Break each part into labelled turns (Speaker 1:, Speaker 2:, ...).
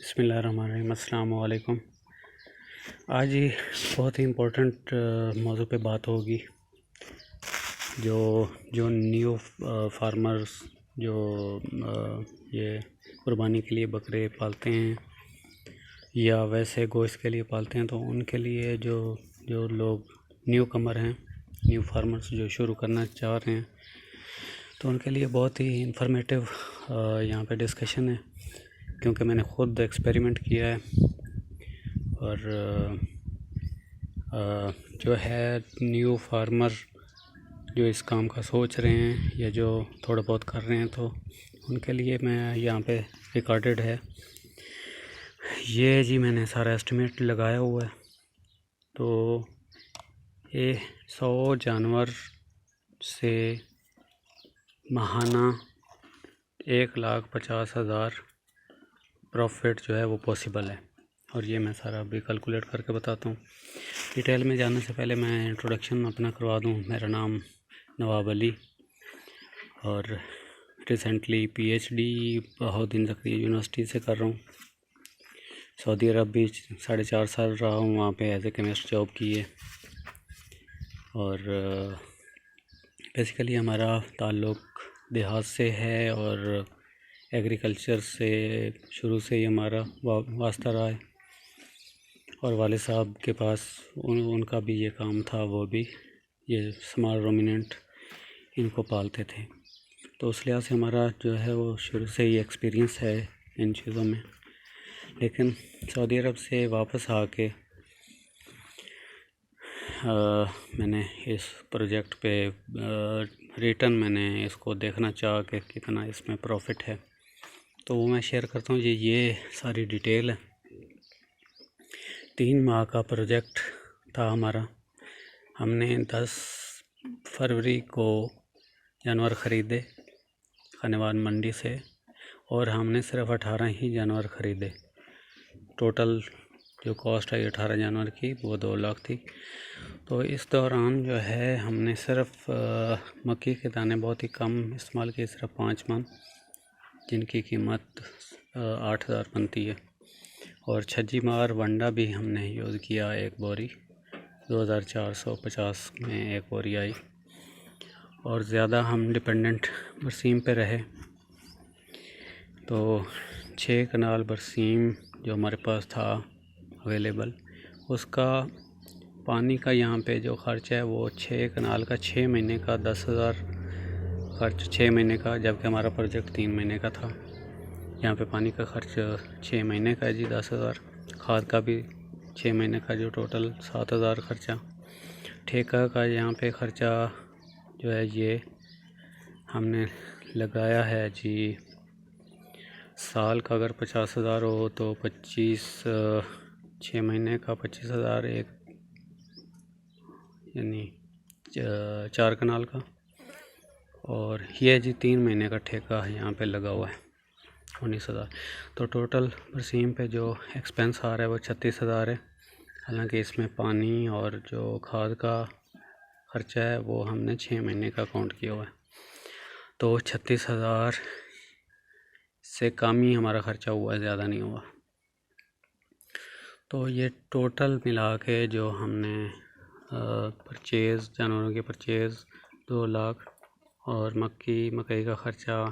Speaker 1: बिस्मिल्लाहिर्रहमानिर्रहीम। अस्सलाम वालेकुम। आज ही बहुत ही इम्पोर्टेंट मौजू पे बात होगी। जो जो न्यू फार्मर्स जो ये कुर्बानी के लिए बकरे पालते हैं या वैसे गोश्त के लिए पालते हैं, तो उनके लिए जो जो लोग न्यू कमर हैं, न्यू फार्मर्स जो शुरू करना चाह रहे हैं, तो उनके लिए बहुत ही इंफॉर्मेटिव यहाँ पे डिस्कशन है, क्योंकि मैंने ख़ुद एक्सपेरिमेंट किया है। और जो है न्यू फार्मर जो इस काम का सोच रहे हैं या जो थोड़ा बहुत कर रहे हैं, तो उनके लिए मैं यहाँ पे रिकॉर्डेड है ये जी। मैंने सारा एस्टिमेट लगाया हुआ है। तो ये 100 जानवर से माहाना 1,50,000 प्रॉफिट जो है वो पॉसिबल है। और ये मैं सारा अभी कैलकुलेट करके बताता हूँ। डिटेल में जाने से पहले मैं इंट्रोडक्शन अपना करवा दूँ। मेरा नाम नवाब अली और recently PhD Bahauddin Zakaria university से कर रहा हूँ। सऊदी अरब भी 4.5 साल रहा हूँ, वहाँ पे एज ए केमिस्ट जॉब की है। और बेसिकली हमारा ताल्लुक़ देहात से है और एग्रीकल्चर से शुरू से ही हमारा वास्ता रहा है। और वाले साहब के पास उनका भी ये काम था, वो भी ये स्मॉल रोमिनेंट इनको पालते थे। तो उस लिहाज से हमारा जो है वो शुरू से ही एक्सपीरियंस है इन चीज़ों में। लेकिन सऊदी अरब से वापस आके मैंने इस प्रोजेक्ट पे रिटर्न मैंने इसको देखना चाहा कि कितना इसमें प्रॉफिट है, तो वो मैं शेयर करता हूँ जी। ये सारी डिटेल है। 3 माह का प्रोजेक्ट था हमारा। हमने 10 फरवरी को जानवर ख़रीदे खानेवान मंडी से, और हमने सिर्फ 18 ही जानवर ख़रीदे। टोटल जो कॉस्ट है 18 जानवर की वो 2 लाख थी। तो इस दौरान जो है हमने सिर्फ मक्की के दाने बहुत ही कम इस्तेमाल किए, सिर्फ 5 मन, जिनकी कीमत 8,000 बनती है। और छज्जी मार वंडा भी हमने यूज़ किया, 1 बोरी 2,450 में 1 बोरी आई। और ज़्यादा हम डिपेंडेंट बरसीम पे रहे, तो 6 कनाल बरसीम जो हमारे पास था अवेलेबल, उसका पानी का यहाँ पे जो ख़र्च है वो 6 कनाल का 6 महीने का 10,000 खर्च 6 महीने का, जबकि हमारा प्रोजेक्ट 3 महीने का था। यहाँ पे पानी का खर्च 6 महीने का है जी 10,000। खाद का भी 6 महीने का जो टोटल 7,000 खर्चा। ठेका का यहाँ पे ख़र्चा जो है ये हमने लगाया है जी। साल का अगर 50,000 हो तो 6 महीने का 25,000, एक यानी 4 कनाल का। और ये जी 3 महीने का ठेका यहाँ पे लगा हुआ है 19,000। तो टोटल बरसीम पे जो एक्सपेंस आ रहा है वो 36,000 है। हालांकि इसमें पानी और जो खाद का ख़र्चा है वो हमने 6 महीने का काउंट किया हुआ है। तो 36,000 से कम ही हमारा ख़र्चा हुआ है, ज़्यादा नहीं हुआ। तो ये टोटल मिला के जो हमने परचेज़, जानवरों की परचेज़ 2 लाख, और मकई का ख़र्चा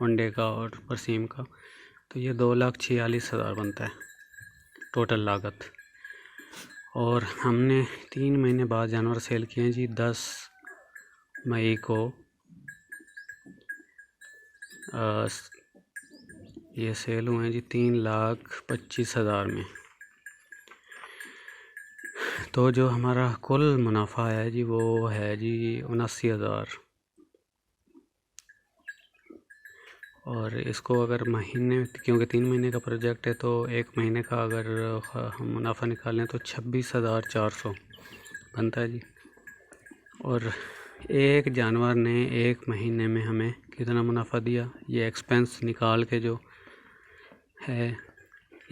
Speaker 1: वनडे का और बरसीम का, तो ये 2,46,000 बनता है टोटल लागत। और हमने 3 महीने बाद जानवर सेल किए हैं जी। 10 मई को ये सेल हुए हैं जी 3,25,000 में। तो जो हमारा कुल मुनाफा है जी वो है जी 79,000। और इसको अगर महीने, क्योंकि 3 महीने का प्रोजेक्ट है, तो 1 महीने का अगर हम मुनाफा निकालें तो 26,400 बनता है जी। और एक जानवर ने 1 महीने में हमें कितना मुनाफा दिया, ये एक्सपेंस निकाल के जो है,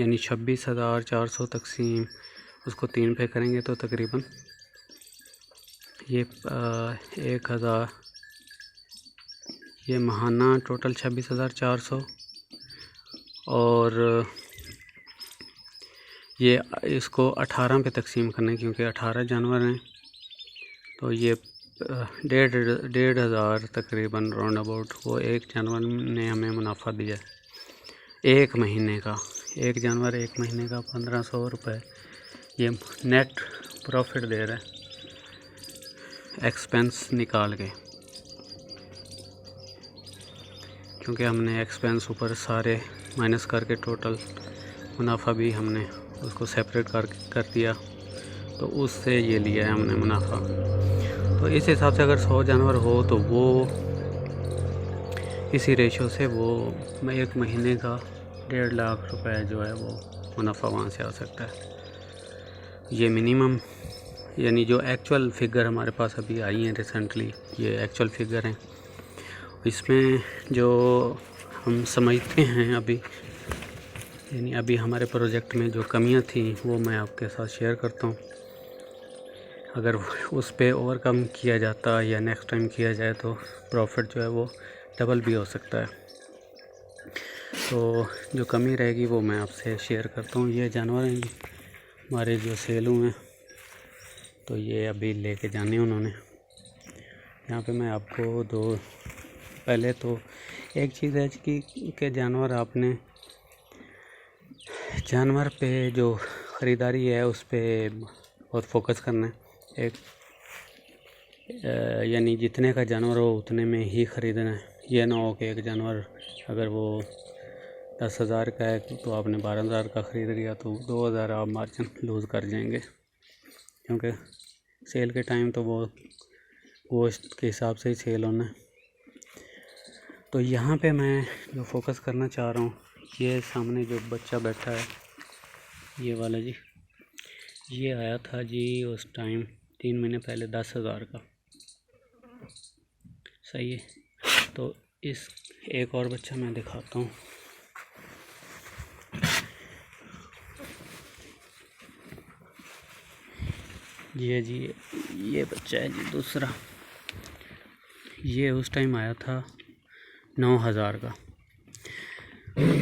Speaker 1: यानी 26,400 तकसीम उसको 3 पे करेंगे तो तकरीबन ये 1,000, ये माहाना टोटल 26,400। और ये इसको 18 पे तकसीम करने, क्योंकि 18 जानवर हैं। तो ये 1,500 तकरीबन राउंड अबाउट वो एक जानवर ने हमें मुनाफा दिया एक महीने का। एक जानवर एक महीने का 1500 रुपये ये नेट प्रॉफिट दे रहा है, एक्सपेंस निकाल के, क्योंकि हमने एक्सपेंस ऊपर सारे माइनस करके टोटल मुनाफा भी हमने उसको सेपरेट कर दिया, तो उससे ये लिया है हमने मुनाफा। तो इस हिसाब से अगर 100 जानवर हो तो वो इसी रेशो से वो एक महीने का 1.5 लाख रुपए जो है वो मुनाफा वहाँ से आ सकता है। ये मिनिमम, यानी जो एक्चुअल फिगर हमारे पास अभी आई हैं रिसेंटली, ये एक्चुअल फिगर हैं। इसमें जो हम समझते हैं अभी, यानी अभी हमारे प्रोजेक्ट में जो कमियां थी वो मैं आपके साथ शेयर करता हूँ। अगर उस पे ओवरकम किया जाता या नेक्स्ट टाइम किया जाए तो प्रॉफिट जो है वो डबल भी हो सकता है। तो जो कमी रहेगी वो मैं आपसे शेयर करता हूँ। ये जानवर हैं हमारे जो सेल हुए हैं, तो ये अभी लेके जाने उन्होंने। यहाँ पे मैं आपको दो, पहले तो एक चीज़ है कि जानवर पे जो ख़रीदारी है उस पर बहुत फोकस करना है। एक यानी जितने का जानवर हो उतने में ही ख़रीदना है। ये ना हो कि एक जानवर अगर वो 10,000 का है तो आपने 12,000 का ख़रीद लिया तो 2,000 आप मार्जिन लूज़ कर जाएंगे, क्योंकि सेल के टाइम तो वो गोश्त के हिसाब से ही सेल होना है। तो यहाँ पे मैं जो फोकस करना चाह रहा हूँ, ये सामने जो बच्चा बैठा है ये वाला जी, ये आया था जी उस टाइम 3 महीने पहले 10,000 का, सही है। तो इस एक और बच्चा मैं दिखाता हूँ। ये जी ये बच्चा है जी दूसरा, ये उस टाइम आया था 9,000 का,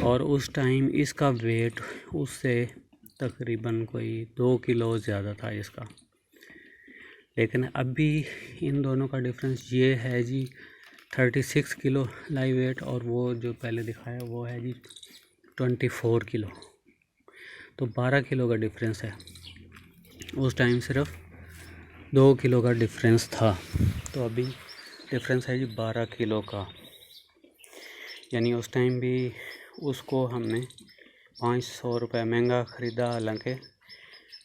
Speaker 1: और उस टाइम इसका वेट उससे तकरीबन कोई 2 किलो ज़्यादा था इसका। लेकिन अभी इन दोनों का डिफरेंस ये है जी 36 किलो लाइव वेट, और वो जो पहले दिखाया वो है जी 24 किलो। तो 12 किलो का डिफरेंस है। उस टाइम सिर्फ 2 किलो का डिफरेंस था, तो अभी डिफरेंस है जी 12 किलो का। यानी उस टाइम भी उसको हमने 500 रुपये महंगा ख़रीदा, हालांकि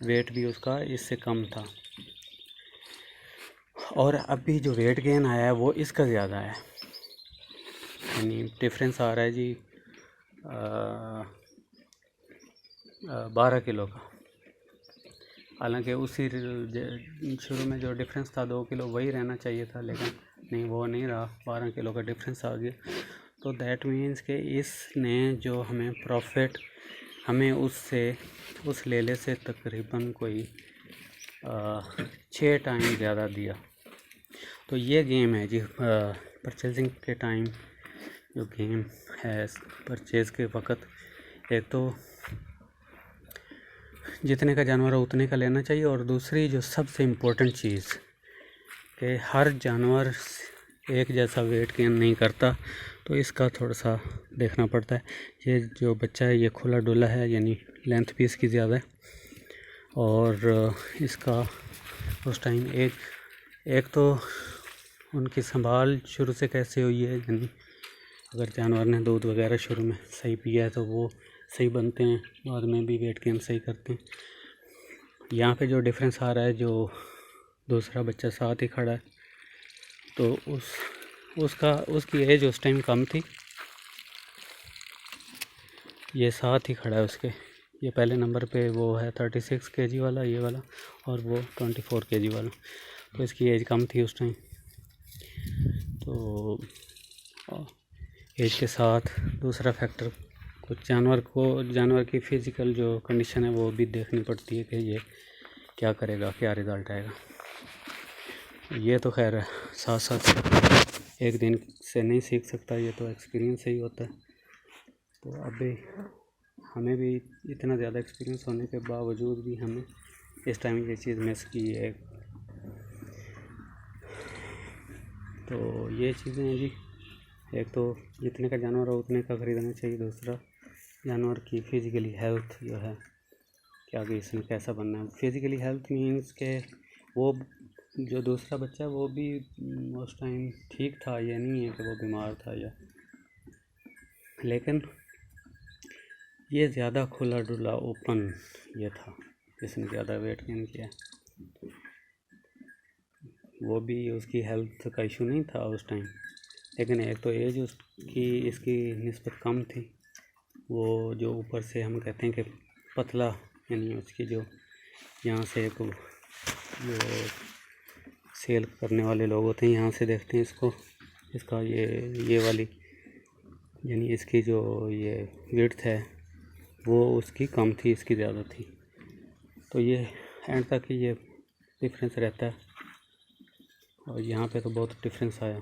Speaker 1: वेट भी उसका इससे कम था। और अभी जो वेट गेन आया है वो इसका ज़्यादा है, यानी डिफरेंस आ रहा है जी 12 किलो का। हालांकि उसी शुरू में जो डिफरेंस था 2 किलो वही रहना चाहिए था, लेकिन नहीं, वो नहीं रहा, 12 किलो का डिफरेंस आ गया। तो दैट मीन्स कि इसने जो हमें प्रॉफिट हमें उस लेले से तकरीबन कोई 6 टाइम ज़्यादा दिया। तो ये गेम है जी परचेजिंग के टाइम, जो गेम है परचेज़ के वक़्त, एक तो जितने का जानवर हो उतने का लेना चाहिए, और दूसरी जो सबसे इम्पोर्टेंट चीज़ कि हर जानवर एक जैसा वेट गेन नहीं करता, तो इसका थोड़ा सा देखना पड़ता है। ये जो बच्चा है ये खुला डुला है, यानी लेंथ भी इसकी ज़्यादा है, और इसका उस टाइम एक तो उनकी संभाल शुरू से कैसे हुई है, यानी अगर जानवर ने दूध वगैरह शुरू में सही पिया है तो वो सही बनते हैं, बाद में भी वेट गेन सही करते हैं। यहाँ पे जो डिफरेंस आ रहा है, जो दूसरा बच्चा साथ ही खड़ा है, तो उसकी एज उस टाइम कम थी, ये साथ ही खड़ा है उसके। ये पहले नंबर पे वो है 36 kg वाला, ये वाला, और वो 24 kg वाला, तो इसकी एज कम थी उस टाइम। तो एज के साथ दूसरा फैक्टर, कुछ जानवर की फ़िज़िकल जो कंडीशन है वो भी देखनी पड़ती है कि ये क्या करेगा, क्या रिज़ल्ट आएगा। ये तो खैर साथ साथ एक दिन से नहीं सीख सकता, ये तो एक्सपीरियंस से ही होता है। तो अभी हमें भी इतना ज़्यादा एक्सपीरियंस होने के बावजूद भी हमें इस टाइम ये चीज़ मिस की है। तो ये चीज़ें हैं जी। एक तो जितने का जानवर हो उतने का ख़रीदना चाहिए। दूसरा, जानवर की फिज़िकली हेल्थ जो है कि आगे इसमें कैसा बनना है। फिज़िकली हेल्थ मीन्स के वो जो दूसरा बच्चा है वो भी उस टाइम ठीक था, ये नहीं है कि वो बीमार था या, लेकिन ये ज़्यादा खुला डुला ओपन ये था जिसने ज़्यादा वेट गेन किया। वो भी उसकी हेल्थ का इशू नहीं था उस टाइम, लेकिन एक तो एज उसकी इसकी निस्बत कम थी। वो जो ऊपर से हम कहते हैं कि पतला, यानी उसकी जो यहाँ से एक जो सेल करने वाले लोग होते हैं यहाँ से देखते हैं इसको, इसका ये वाली यानी इसकी जो ये विड्थ है वो उसकी कम थी, इसकी ज़्यादा थी। तो ये एंड तक ही ये डिफरेंस रहता है। और यहाँ पे तो बहुत डिफरेंस आया।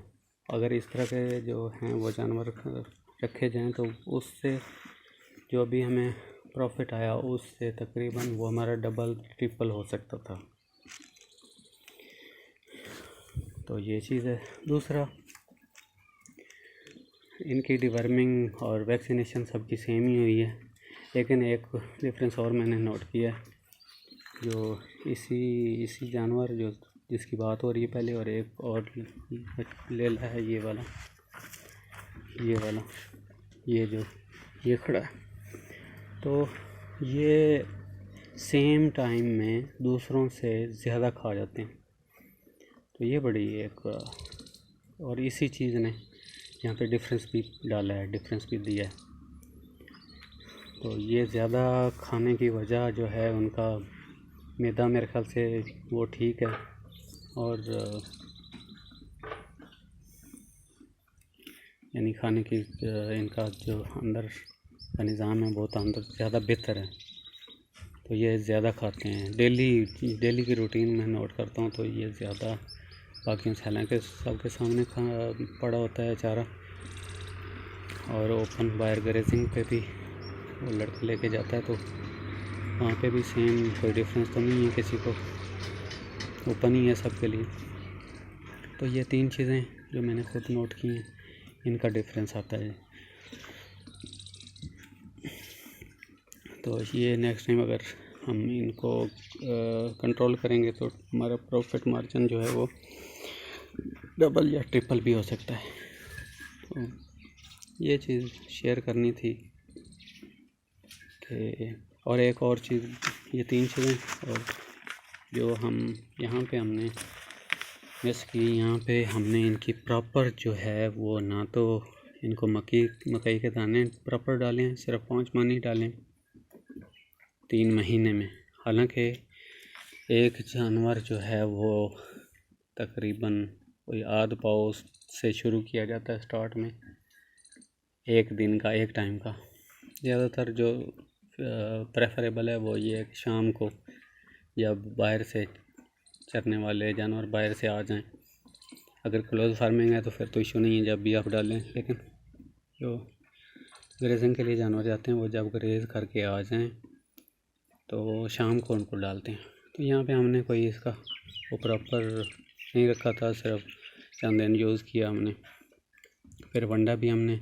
Speaker 1: अगर इस तरह के जो हैं वो जानवर रखे जाएं तो उससे जो भी हमें प्रॉफिट आया उससे तकरीबन वो हमारा डबल ट्रिपल हो सकता था। तो ये चीज़ है। दूसरा, इनकी डिवर्मिंग और वैक्सीनेशन सबकी सेम ही हुई है, लेकिन एक डिफरेंस और मैंने नोट किया है। जो इसी जानवर जो जिसकी बात हो रही है पहले, और एक और ले ला है ये वाला ये जो ये खड़ा है, तो ये सेम टाइम में दूसरों से ज़्यादा खा जाते हैं। तो ये बड़ी एक, और इसी चीज़ ने यहाँ पे डिफरेंस भी डाला है, डिफरेंस भी दिया है। तो ये ज़्यादा खाने की वजह जो है उनका मैदा मेरे ख्याल से वो ठीक है, और यानी खाने की इनका जो अंदर का निज़ाम है बहुत अंदर ज़्यादा बेहतर है। तो ये ज़्यादा खाते हैं। डेली की रूटीन में नोट करता हूँ तो ये ज़्यादा बाकियों से, हालांकि सबके सामने पड़ा होता है चारा, और ओपन बायर ग्रेजिंग पे भी वो लड़का लेके जाता है तो वहाँ पे भी सेम, कोई डिफरेंस तो नहीं है किसी को, ओपन ही है सबके लिए। तो ये 3 चीज़ें जो मैंने खुद नोट की हैं, इनका डिफरेंस आता है। तो ये नेक्स्ट टाइम अगर हम इनको कंट्रोल करेंगे तो हमारा प्रॉफिट मार्जिन जो है वो डबल या ट्रिपल भी हो सकता है। तो ये चीज़ शेयर करनी थी कि, और एक और चीज़, ये 3 चीज़ें, और जो हम यहाँ पे हमने मिस की, यहाँ पे हमने इनकी प्रॉपर जो है वो ना तो इनको मकई के दाने प्रॉपर डालें, सिर्फ 5 मनी डालें 3 महीने में। हालांकि एक जानवर जो है वो तकरीबन कोई आध पाव से शुरू किया जाता है स्टार्ट में, एक दिन का, एक टाइम का। ज़्यादातर जो प्रेफरेबल है वो ये है कि शाम को जब बाहर से चरने वाले जानवर बाहर से आ जाएं, अगर क्लोज फार्मिंग है तो फिर तो इशू नहीं है, जब भी आप डालें। लेकिन जो ग्रेजिंग के लिए जानवर जाते हैं वो जब ग्रेज करके आ जाएं तो शाम को उनको डालते हैं। तो यहाँ पे हमने कोई इसका वो प्रॉपर नहीं रखा था, सिर्फ चंद दिन यूज़ किया हमने। फिर वंडा भी हमने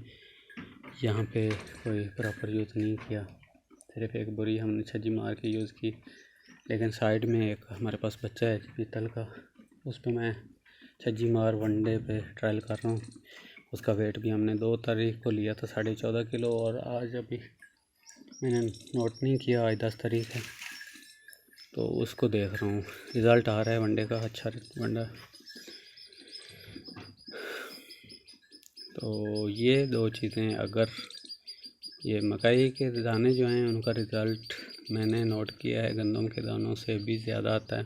Speaker 1: यहाँ पे कोई प्रॉपर यूज़ नहीं किया, सिर्फ एक बुरी हमने छज्जी मार के यूज़ की। लेकिन साइड में एक हमारे पास बच्चा है पीतल का, उस पर मैं छज्जी मार वनडे पे ट्रायल कर रहा हूँ। उसका वेट भी हमने 2 तारीख को लिया था 14.5 किलो, और आज अभी मैंने नोट नहीं किया, आज 10 तारीख है, तो उसको देख रहा हूँ। रिज़ल्ट आ रहा है वनडे का, अच्छा वनडा। तो ये 2 चीज़ें, अगर ये मकई के दाने जो हैं उनका रिज़ल्ट मैंने नोट किया है गंदम के दानों से भी ज़्यादा आता है।